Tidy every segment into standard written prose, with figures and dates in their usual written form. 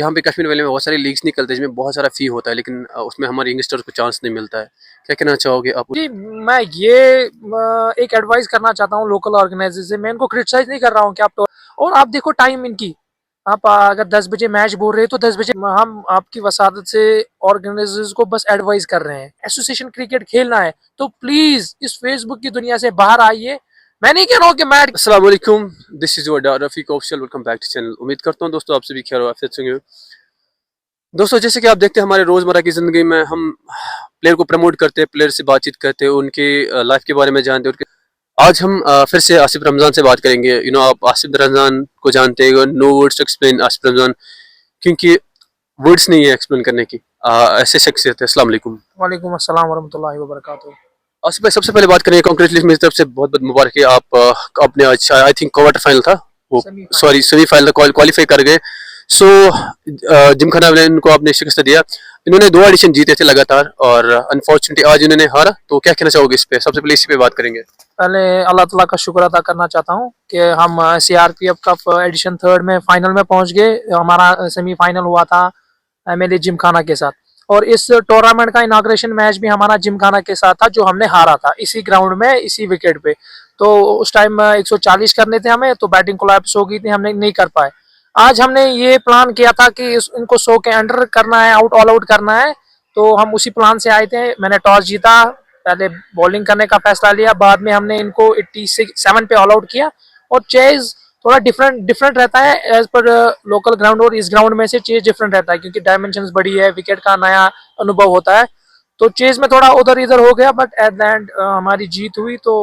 यहाँ पे कश्मीर वैली में बहुत सारी लीग्स निकलते हैं जिसमें बहुत सारा फी होता है, लेकिन उसमें हमारे यंगस्टर्स को चांस नहीं मिलता है। क्या कहना चाहोगे आप? जी, मैं ये एक एडवाइस करना चाहता हूँ लोकल ऑर्गेनाइजर से। मैं इनको क्रिटिसाइज नहीं कर रहा हूँ कि आप और आप देखो टाइम इनकी। आप अगर 10 बजे मैच बोल रहे हैं तो 10 बजे हम आपकी वसादत से ऑर्गेनाइजर्स को बस एडवाइस कर रहे हैं। एसोसिएशन क्रिकेट खेलना है तो प्लीज इस फेसबुक की दुनिया से बाहर आइए। मैं नहीं कह रहा हूँ कि मैच। अस्सलाम वालेकुम, this is your Rafiq official, welcome back to channel. उम्मीद करता हूँ दोस्तों आप सभी खैर आफियत से होंगे। दोस्तों जैसे कि आप देखते हैं हमारे रोजमर्रा की जिंदगी में हम प्लेयर को प्रमोट करते हैं, प्लेयर से बातचीत करते हैं, उनके लाइफ के बारे में जानते हैं। आज हम फिर से आसिफ रमजान से बात करेंगे। आप आसिफ रमजान को जानते हैं, no words to explain Asif Ramzan, क्योंकि वर्ड्स नहीं है एक्सप्लेन करने की। ऐसे शख्सियत है। अस्सलाम वालेकुम। वालेकुम अस्सलाम वरहमतुल्लाहि वबरकातुहू। आसिफ भाई सबसे पहले बात करेंगे, कांग्रेचुलेशन मेरी तरफ से, बहुत बहुत मुबारक है। आपने आज आई थिंक क्वार्टर फाइनल था वो, सॉरी सेमीफाइनल क्वालिफाई कर गए। सो जिमखाना वाले इनको आपने शिकस्त दिया। इन्होंने 2 एडिशन जीते थे लगातार और अनफॉर्चुनेटली आज इन्होंने हारा। तो क्या कहना चाहोगे इस पे? सबसे पहले इसी पे बात करेंगे। पहले अल्लाह ताला का शुक्र अदा करना चाहता हूँ कि हम सीआरपीएफ कप एडिशन 3 में फाइनल में पहुंच गए। हमारा सेमीफाइनल हुआ था मेरे जिमखाना के साथ, और इस टूर्नामेंट का इनाग्रेशन मैच भी हमारा जिमखाना के साथ था, जो हमने हारा था इसी ग्राउंड में इसी विकेट पे। तो उस टाइम 140 करने थे हमें, तो बैटिंग कोलैप्स हो गई थी, हमने नहीं कर पाए। आज हमने ये प्लान किया था कि इनको 100 के अंडर करना है, ऑल आउट करना है। तो हम उसी प्लान से आए थे। मैंने टॉस जीता, पहले बॉलिंग करने का फैसला लिया, बाद में हमने इनको 87 पे ऑल आउट किया। और चेज थोड़ा डिफरेंट रहता है एज पर लोकल ग्राउंड, और इस ग्राउंड में से चेज डिफरेंट रहता है क्योंकि डायमेंशंस बड़ी है, विकेट का नया अनुभव होता है। तो चेज में थोड़ा उधर इधर हो गया, बट एट द एंड हमारी जीत हुई। तो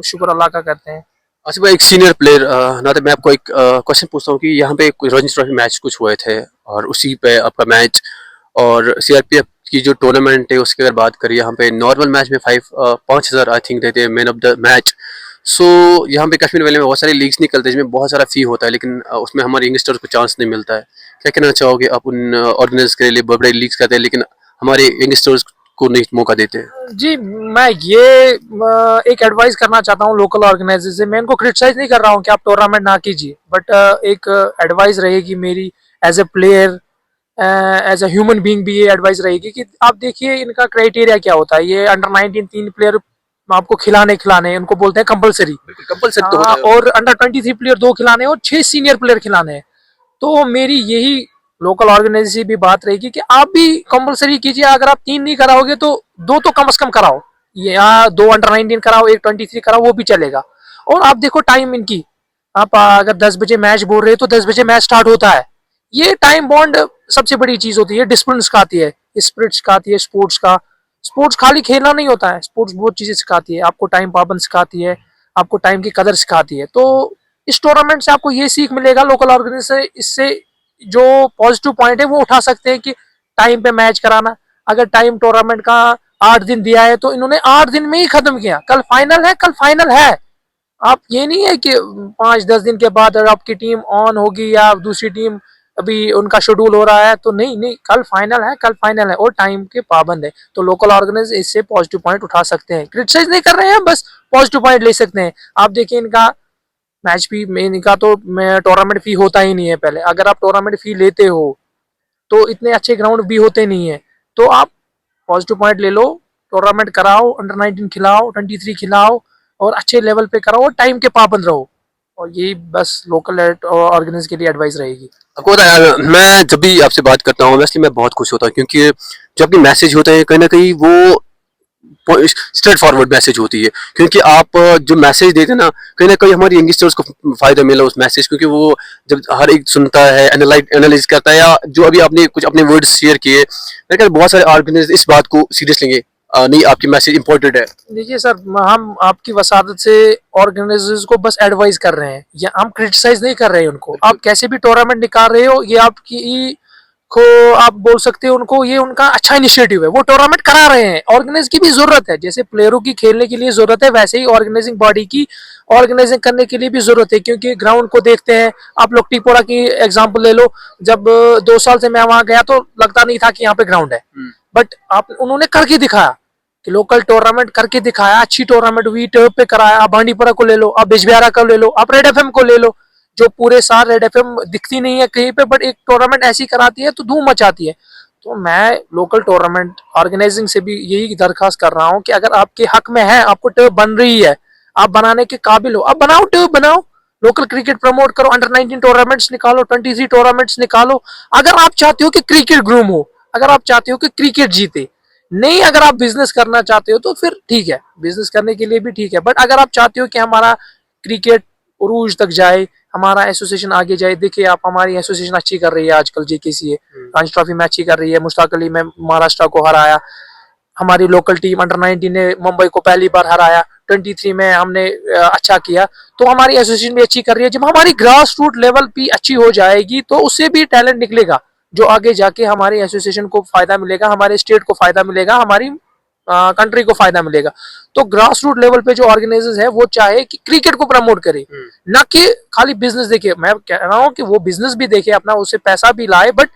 शुक्र अल्लाह का करते हैं। अच्छा भाई, एक सीनियर प्लेयर ना, तो मैं आपको एक क्वेश्चन पूछता हूँ कि यहाँ पे रणजी ट्रॉफी मैच कुछ हुए थे और उसी पे आपका मैच और सीआरपीएफ की जो टूर्नामेंट है उसकी अगर बात करें, यहाँ पे नॉर्मल मैच में 5,000 आई थिंक देते हैं मैन ऑफ द मैच। सो यहाँ पे कश्मीर वैली में बहुत सारी लीग्स निकलते हैं जिसमें बहुत सारा फी होता है, लेकिन उसमें हमारे यंगस्टर्स को चांस नहीं मिलता है। क्या कहना चाहोगे आप? उन ऑर्गेनाइज के लिए बड़े लीग्स करते हैं लेकिन हमारे यंगस्टर्स को नहीं मौका देते हैं। जी, मैं ये एक एडवाइस करना चाहता हूँ लोकल ऑर्गेनाइजर से। मैं इनको क्रिटिसाइज नहीं कर रहा हूँ कि आप टूर्नामेंट ना कीजिए, बट एक एडवाइस रहेगी मेरी as a player, as a human being भी ये एडवाइस रहेगी कि आप देखिए इनका क्राइटेरिया क्या होता है। ये अंडर 19 3 प्लेयर आपको खिलाने उनको बोलते हैं कंपलसरी। कंपलसरी तो होता है। और अंडर 23 प्लेयर 2 खिलाने और 6 सीनियर प्लेयर खिलाने हैं। तो मेरी यही लोकल ऑर्गेनाइजेशन से भी बात रहेगी कि आप भी कंपलसरी कीजिए। अगर आप 3 नहीं कराओगे तो 2 तो कम से कम कराओ। या 2 अंडर 19 कराओ, 1 23 कराओ, वो भी चलेगा। और आप देखो टाइम इनकी। आप अगर 10 बजे मैच बोल रहे हैं तो 10 बजे मैच स्टार्ट होता है। ये टाइम बॉन्ड सबसे बड़ी चीज होती है, डिसिप्लिन सिखाती है, स्पिरिट सिखाती है स्पोर्ट्स का। स्पोर्ट्स खाली खेलना नहीं होता है, स्पोर्ट्स बहुत चीजें सिखाती है आपको। टाइम पाबंद सिखाती है आपको, टाइम की कदर सिखाती है। तो इस टूर्नामेंट से आपको ये सीख मिलेगा लोकल ऑर्गेनाइजेशन से। इससे जो पॉजिटिव पॉइंट है वो उठा सकते हैं कि टाइम पे मैच कराना। अगर टाइम टूर्नामेंट का 8 दिन दिया है तो इन्होंने 8 दिन में ही खत्म किया। कल फाइनल है, कल फाइनल है। आप ये नहीं है कि 5-10 दिन के बाद अगर आपकी टीम ऑन होगी या दूसरी टीम अभी उनका शेड्यूल हो रहा है तो नहीं, कल फाइनल है, कल फाइनल है, और टाइम के पाबंद है। तो लोकल ऑर्गेनाइज इससे पॉजिटिव पॉइंट उठा सकते हैं। क्रिटिसाइज नहीं कर रहे हैं, बस पॉजिटिव पॉइंट ले सकते हैं। आप देखिए इनका मैच फी में, इनका तो टूर्नामेंट फी होता ही नहीं है पहले। अगर आप टूर्नामेंट फी लेते हो तो इतने अच्छे ग्राउंड भी होते नहीं है। तो आप पॉजिटिव पॉइंट ले लो, टूर्नामेंट कराओ, अंडर 19 खिलाओ, 23 खिलाओ, और अच्छे लेवल पे कराओ, और टाइम के पाबंद रहो। और यही बस लोकल ऑर्गेनाइज के लिए एडवाइस रहेगी। आपको पता है, मैं जब भी आपसे बात करता हूँ वैसे मैं बहुत खुश होता हूँ, क्योंकि जब भी मैसेज होता है कहीं ना कहीं वो स्ट्रेट फॉरवर्ड मैसेज होती है। क्योंकि आप जो मैसेज देते हैं ना कहीं हमारे यंगस्टर्स को फायदा मिला उस मैसेज, क्योंकि वो जब हर एक सुनता है, एनालाइज करता है, या जो अभी आपने कुछ अपने वर्ड्स शेयर किए, मैं कहता बहुत सारे ऑर्गेनाइज इस बात को सीरियस लेंगे। नहीं, आपकी मैसेज इंपॉर्टेंट है। देखिए सर, हम आपकी वसादत से ऑर्गेनाइजर्स को बस एडवाइस कर रहे हैं, या हम क्रिटिसाइज नहीं कर रहे हैं उनको। आप कैसे भी टूर्नामेंट निकाल रहे हो, ये आपकी को आप बोल सकते हो उनको, ये उनका अच्छा इनिशिएटिव है। वो टूर्नामेंट करा रहे हैं, ऑर्गेनाइज की भी जरूरत है। जैसे प्लेयरों की खेलने के लिए जरूरत है, वैसे ही ऑर्गेनाइजिंग बॉडी की ऑर्गेनाइजिंग करने के लिए भी जरूरत है। क्योंकि ग्राउंड को देखते हैं, आप लोग टिपोरा की एग्जाम्पल ले लो। जब 2 साल से मैं वहां गया तो लगता नहीं था कि यहाँ पे ग्राउंड है, बट आप उन्होंने करके दिखाया कि लोकल टूर्नामेंट करके दिखाया। अच्छी टूर्नामेंट हुई, टर्फ पे कराया। आप बांडीपुरा को ले लो, आप बिजबिहारा को ले लो, आप रेड एफएम को ले लो। जो पूरे साल रेड एफएम दिखती नहीं है कहीं पे, बट एक टूर्नामेंट ऐसी कराती है तो धूम मचाती है। तो मैं लोकल टूर्नामेंट ऑर्गेनाइजिंग से भी यही दरखास्त कर रहा हूँ कि अगर आपके हक में है, आपको टर्फ बन रही है, आप बनाने के काबिल हो, आप बनाओ, टर्फ बनाओ, लोकल क्रिकेट प्रमोट करो, अंडर 19 टूर्नामेंट्स निकालो, 23 टूर्नामेंट्स निकालो। अगर आप चाहते हो कि क्रिकेट ग्रूम हो, अगर आप चाहते हो कि क्रिकेट जीते, नहीं अगर आप बिजनेस करना चाहते हो तो फिर ठीक है, बिजनेस करने के लिए भी ठीक है, बट अगर आप चाहते हो कि हमारा क्रिकेट उरूज तक जाए, हमारा एसोसिएशन आगे जाए, देखिए आप हमारी एसोसिएशन अच्छी कर रही है आजकल, जेकेसी है, रणजी ट्रॉफी में अच्छी कर रही है, मुश्ताक अली में महाराष्ट्र को हराया, हमारी लोकल टीम अंडर 19 ने मुंबई को पहली बार हराया, 23 में हमने अच्छा किया। तो हमारी एसोसिएशन भी अच्छी कर रही है। जब हमारी ग्रास रूट लेवल भी अच्छी हो जाएगी तो उससे भी टैलेंट निकलेगा, जो आगे जाके हमारी एसोसिएशन को फायदा मिलेगा, हमारे स्टेट को फायदा मिलेगा, हमारी कंट्री को फायदा मिलेगा। तो ग्रास रूट लेवल पे जो ऑर्गेनाइजर्स है वो चाहे कि क्रिकेट को प्रमोट करे, ना कि खाली बिजनेस देखे। मैं कह रहा हूँ कि वो बिजनेस भी देखे अपना, उससे पैसा भी लाए, बट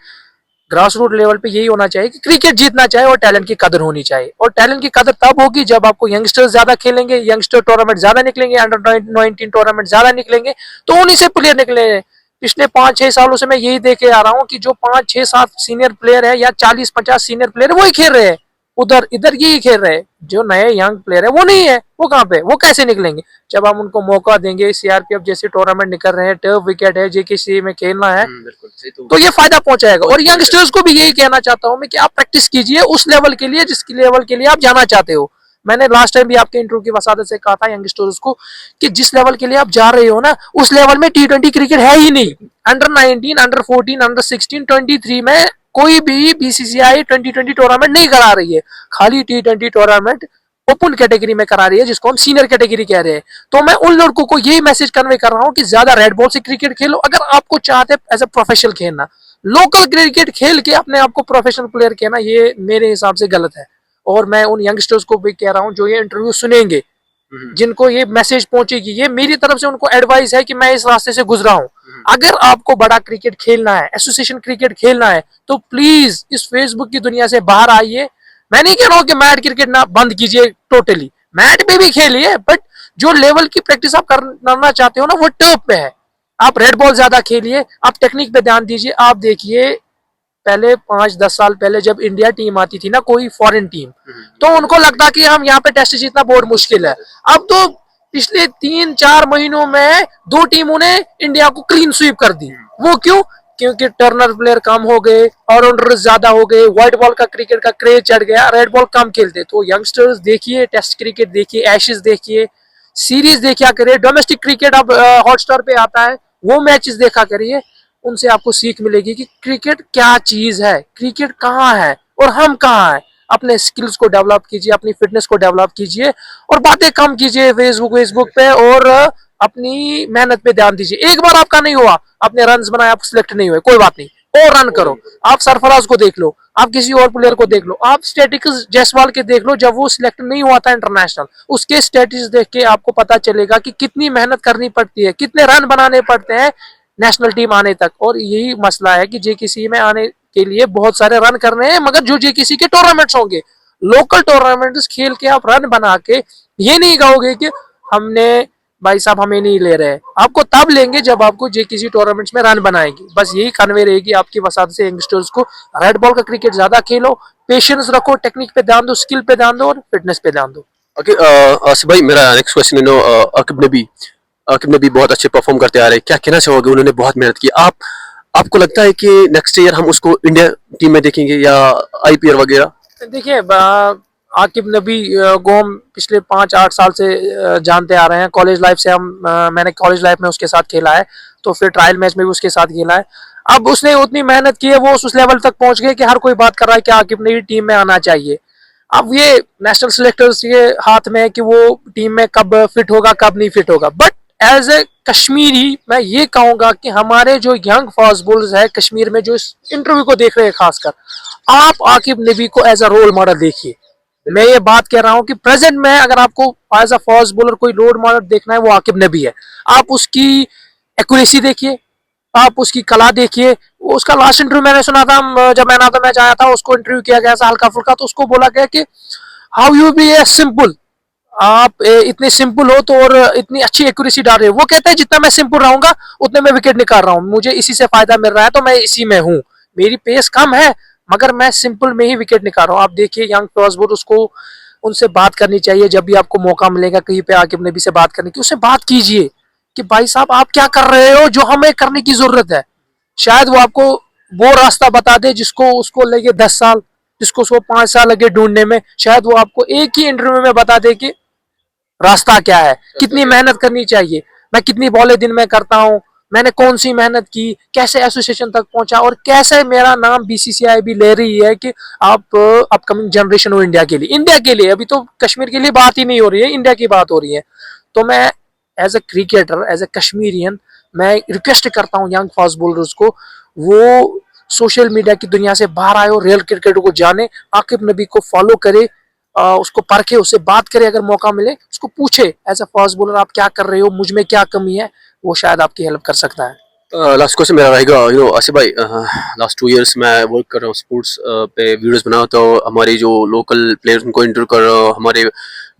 ग्रास रूट लेवल पे यही होना चाहिए कि क्रिकेट जीतना चाहिए और टैलेंट की कदर होनी चाहिए। और टैलेंट की कदर तब होगी जब आपको यंगस्टर्स ज्यादा खेलेंगे, यंगस्टर टूर्नामेंट ज्यादा निकलेंगे, अंडर 19 टूर्नामेंट ज्यादा निकलेंगे, तो उन्हीं से प्लेयर निकलेंगे। पिछले 5-6 सालों से मैं यही देखे आ रहा हूँ कि जो 5-6-7 सीनियर प्लेयर है या 40-50 सीनियर प्लेयर है वही खेल रहे हैं, उधर इधर यही खेल रहे हैं। जो नए यंग प्लेयर है वो नहीं है, वो कहाँ पे, वो कैसे निकलेंगे? जब हम उनको मौका देंगे, सीआरपीएफ जैसे टूर्नामेंट निकल रहे हैं, टर्फ विकेट है, जेकेसी में खेलना है, तो ये फायदा पहुंचाएगा। और यंगस्टर्स को भी यही कहना चाहता हूं मैं कि आप प्रैक्टिस कीजिए उस लेवल के लिए जिस लेवल के लिए आप जाना चाहते हो। मैंने लास्ट टाइम भी आपके इंटरव्यू की वसादत से कहा था यंगस्टर्स को कि जिस लेवल के लिए आप जा रहे हो ना, उस लेवल में T20 क्रिकेट है ही नहीं। अंडर 19, अंडर 14, अंडर 16, 23 में कोई भी बीसीसीआई 2020 टूर्नामेंट नहीं करा रही है, खाली T20 टूर्नामेंट ओपन कैटेगरी में करा रही है, जिसको हम सीनियर कैटेगरी कह रहे हैं। तो मैं उन लड़कों को यही मैसेज कन्वे कर रहा हूँ कि ज्यादा रेड बॉल से क्रिकेट खेलो। अगर आपको चाहते एज ए प्रोफेशनल खेलना, लोकल क्रिकेट खेल के अपने आप को प्रोफेशनल प्लेयर कहना, ये मेरे हिसाब से गलत है। और मैं उन यंगस्टर्स को भी कह रहा हूँ जो ये इंटरव्यू सुनेंगे, जिनको ये मैसेज पहुंचेगी, ये मेरी तरफ से उनको एडवाइस है कि मैं इस रास्ते से गुजरा हूं। अगर आपको बड़ा क्रिकेट खेलना है, एसोसिएशन क्रिकेट खेलना है, तो प्लीज इस फेसबुक की दुनिया से बाहर आइए। मैं नहीं कह रहा हूं कि मैट क्रिकेट ना बंद कीजिए टोटली, मैट पे भी खेलिए, बट जो लेवल की प्रैक्टिस आप करना चाहते हो ना, वो टर्फ पे है। आप रेड बॉल ज्यादा खेलिए, आप टेक्निक पे ध्यान दीजिए। आप देखिए पहले 5-10 साल पहले जब इंडिया टीम आती थी ना, कोई फॉरेन टीम, तो उनको लगता कि हम यहाँ पे टेस्ट जीतना बहुत मुश्किल है। अब तो पिछले 3-4 महीनों में 2 टीमों ने इंडिया को क्लीन स्वीप कर दी। वो क्यों? क्योंकि टर्नर प्लेयर कम हो गए, ऑलराउंडर ज्यादा हो गए, व्हाइट बॉल का क्रिकेट का क्रेज चढ़ गया, रेड बॉल कम खेलते। तो यंगस्टर्स देखिए, टेस्ट क्रिकेट देखिए, एशेज देखिए, सीरीज देखा करिए, डोमेस्टिक क्रिकेट अब हॉटस्टार पे आता है, वो मैचेस देखा करिए। उनसे आपको सीख मिलेगी कि क्रिकेट क्या चीज है, क्रिकेट कहाँ है और हम कहाँ है। अपने स्किल्स को डेवलप कीजिए, अपनी फिटनेस को डेवलप कीजिए और बातें कम कीजिए फेसबुक पे, और अपनी मेहनत पे ध्यान दीजिए। एक बार आपका नहीं हुआ, आपने रन बनाया, आप सिलेक्ट नहीं हुए, कोई बात नहीं, और रन करो। आप सरफराज को देख लो, आप किसी और प्लेयर को देख लो, आप स्टैटिक्स जायसवाल के देख लो, जब वो सिलेक्ट नहीं हुआ था इंटरनेशनल, उसके स्टैटिक्स देख के आपको पता चलेगा कि कितनी मेहनत करनी पड़ती है, कितने रन बनाने पड़ते हैं नेशनल टीम आने तक। और यही मसला है कि जेकेसी में आने के लिए बहुत सारे रन करने हैं, मगर जो जेकेसी के टूर्नामेंट्स होंगे, लोकल टूर्नामेंट्स खेल के आप रन बना के ये नहीं कहोगे कि हमने भाई साहब हमें नहीं ले रहे। आपको तब लेंगे जब आपको जेकेसी टूर्नामेंट्स में रन बनाएंगे। बस यही कन्वे रहेगी आपकी वसात से यंगस्टर्स को। रेड बॉल का क्रिकेट ज्यादा खेलो, पेशेंस रखो, टेक्निक पे ध्यान दो, स्किल पे ध्यान दो और फिटनेस पे ध्यान दो। ओके आसिफ भाई, मेरा नेक्स्ट क्वेश्चन आकिब नबी बहुत अच्छे परफॉर्म करते आ रहे हैं, क्या कहना चाहोगे? उन्होंने बहुत मेहनत की। आपको लगता है कि नेक्स्ट ईयर हम उसको इंडिया टीम में देखेंगे या आईपीएल वगैरह? देखिए आकिब नबी को हम पिछले 5-8 साल से जानते आ रहे हैं। कॉलेज लाइफ से मैंने कॉलेज लाइफ में उसके साथ खेला है, तो फिर ट्रायल मैच में भी उसके साथ खेला है। अब उसने उतनी मेहनत की है, वो उस लेवल तक पहुंच गए कि हर कोई बात कर रहा है कि आकिब नबी टीम में आना चाहिए। अब ये नेशनल सिलेक्टर्स के हाथ में है कि वो टीम में कब फिट होगा, कब नहीं फिट होगा। बट एज ए कश्मीरी मैं ये कहूंगा कि हमारे जो यंग फास्ट बॉलर्स है कश्मीर में, जो इस इंटरव्यू को देख रहे हैं खासकर, आप आकिब नबी को एज अ रोल मॉडल देखिए। मैं ये बात कह रहा हूं कि प्रेजेंट में अगर आपको एज अ फास्ट बॉलर कोई रोल मॉडल देखना है, वो आकिब नबी है। आप उसकी एक्यूरेसी देखिए, आप उसकी कला देखिए। उसका लास्ट इंटरव्यू मैंने सुना था, जब मैन ऑफ द मैच आया था, उसको इंटरव्यू किया गया था हल्का फुल्का, तो उसको बोला गया कि how you be a simple, आप इतने सिंपल हो तो और इतनी अच्छी एक्यूरेसी डाल रहे हो। वो कहता है जितना मैं सिंपल रहूंगा उतने मैं विकेट निकाल रहा हूँ, मुझे इसी से फायदा मिल रहा है तो मैं इसी में हूँ। मेरी पेस कम है मगर मैं सिंपल में ही विकेट निकाल रहा हूँ। आप देखिए यंग फास्ट बॉलर, उसको उनसे बात करनी चाहिए जब भी आपको मौका मिलेगा कहीं पे आकिब नबी से बात करने की, उससे बात कीजिए कि भाई साहब आप क्या कर रहे हो जो हमें करने की जरूरत है। शायद वो आपको वो रास्ता बता दे जिसको उसको लगे 10 साल, जिसको उसको 5 साल लगे ढूंढने में, शायद वो आपको एक ही इंटरव्यू में बता दे कि रास्ता क्या है, कितनी मेहनत करनी चाहिए, मैं कितनी बॉलें दिन में करता हूँ, मैंने कौन सी मेहनत की, कैसे एसोसिएशन तक पहुंचा और कैसे मेरा नाम बीसीसीआई भी ले रही है कि आप अपकमिंग जनरेशन हो इंडिया के लिए। इंडिया के लिए, अभी तो कश्मीर के लिए बात ही नहीं हो रही है, इंडिया की बात हो रही है। तो मैं as a cricketer, as a Kashmirian, मैं रिक्वेस्ट करता हूँ यंग फास्ट बॉलर्स को, वो सोशल मीडिया की दुनिया से बाहर आए और रियल क्रिकेट को जाने, आकिब नबी को फॉलो करे, उसको परखे, उससे बात करे, अगर मौका मिले उसको पूछे एज अ फास्ट बॉलर आप क्या कर रहे हो, मुझ में क्या कमी है, वो शायद आपकी हेल्प कर सकता है। लास्ट क्वेश्चन मेरा रहेगा, आसिफ भाई, लास्ट 2 इयर्स मैं वर्क कर रहा हूँ स्पोर्ट्स पे, वीडियोस बना होता हूँ, हमारे जो लोकल प्लेयर्स उनको इंटरव्यू कर रहा हूँ,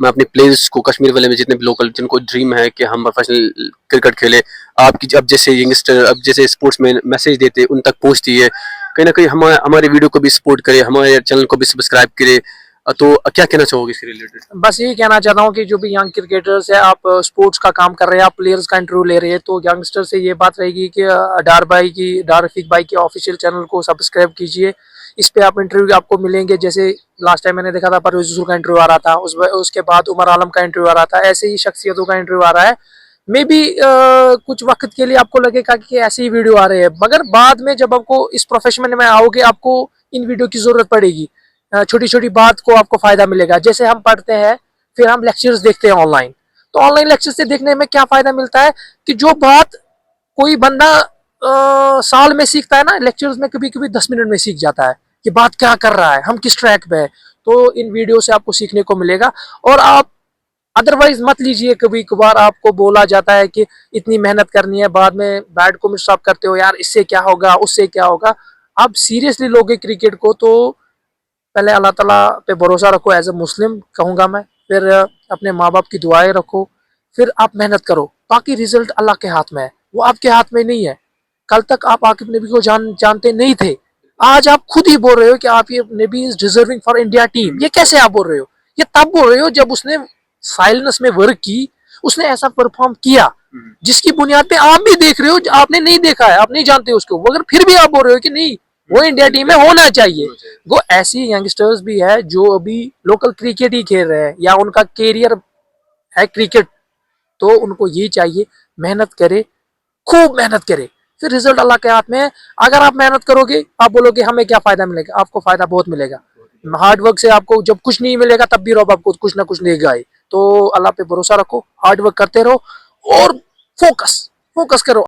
मैं अपने प्लेयर्स को कश्मीर वाले में जितने भी लोकल जिनको ड्रीम है कि हम प्रोफेशनल क्रिकेट खेले, आपकी अब जैसे यंगस्टर अब जैसे स्पोर्ट्स में मैसेज देते उन तक पहुँचती है, कहीं ना कहीं हमारे वीडियो को भी सपोर्ट करे, हमारे चैनल को भी सब्सक्राइब करे, तो क्या कहना चाहोगे इसके रिलेटेड? बस यही कहना चाहता हूँ कि जो भी यंग क्रिकेटर्स है, आप स्पोर्ट्स का काम कर रहे हैं, आप प्लेयर्स का इंटरव्यू ले रहे हैं, तो यंगस्टर से ये बात रहेगी कि डार रफीक भाई के ऑफिशियल चैनल को सब्सक्राइब कीजिए। इस पे आप इंटरव्यू आपको मिलेंगे, जैसे लास्ट टाइम मैंने देखा था परवेज रसूल का इंटरव्यू आ रहा था, उसके बाद उमर आलम का इंटरव्यू आ रहा था, ऐसे ही शख्सियतों का इंटरव्यू आ रहा है। मे बी कुछ वक्त के लिए आपको लगेगा कि ऐसे ही वीडियो आ रहे हैं, मगर बाद में जब आपको इस प्रोफेशन में आओगे आपको इन वीडियो की जरूरत पड़ेगी। छोटी छोटी बात को आपको फायदा मिलेगा। जैसे हम पढ़ते हैं फिर हम लेक्चर्स देखते हैं ऑनलाइन, तो ऑनलाइन लेक्चर से देखने में क्या फायदा मिलता है कि जो बात कोई बंदा साल में सीखता है ना, लेक्चर्स में कभी कभी 10 मिनट में सीख जाता है कि बात क्या कर रहा है, हम किस ट्रैक पे है। तो इन वीडियो से आपको सीखने को मिलेगा। और आप अदरवाइज मत लीजिए, कभी कभार आपको बोला जाता है कि इतनी मेहनत करनी है, बाद में बैट को मिस करते हो, यार इससे क्या होगा उससे क्या होगा। आप सीरियसली लोगे क्रिकेट को तो पहले अल्लाह ताला पे भरोसा रखो, एज ए मुस्लिम कहूँगा मैं, फिर अपने माँ बाप की दुआएं रखो, फिर आप मेहनत करो। बाकी रिजल्ट अल्लाह के हाथ में है, वो आपके हाथ में नहीं है। कल तक आप आकिब नबी को जानते नहीं थे, आज आप खुद ही बोल रहे हो कि आप ये नबी is deserving for India team. ये कैसे आप बोल रहे हो? ये तब बोल रहे हो जब उसने साइलेंस में वर्क की, उसने ऐसा परफॉर्म किया जिसकी बुनियाद पे आप भी देख रहे हो, आपने नहीं देखा है, आप नहीं जानते उसको, मगर फिर भी आप बोल रहे हो कि नहीं वो इंडिया टीम में होना चाहिए। वो ऐसी यंगस्टर्स भी है जो अभी लोकल क्रिकेट ही खेल रहे हैं या उनका कैरियर है क्रिकेट, तो उनको ये चाहिए मेहनत करे, खूब मेहनत करे, फिर रिजल्ट अल्लाह के हाथ में है। अगर आप मेहनत करोगे, आप बोलोगे हमें क्या फायदा मिलेगा, आपको फायदा बहुत मिलेगा। हार्ड वर्क से आपको जब कुछ नहीं मिलेगा तब भी रब आपको कुछ ना कुछ देगा ही। तो अल्लाह पे भरोसा रखो, हार्ड वर्क करते रहो और फोकस फोकस करो।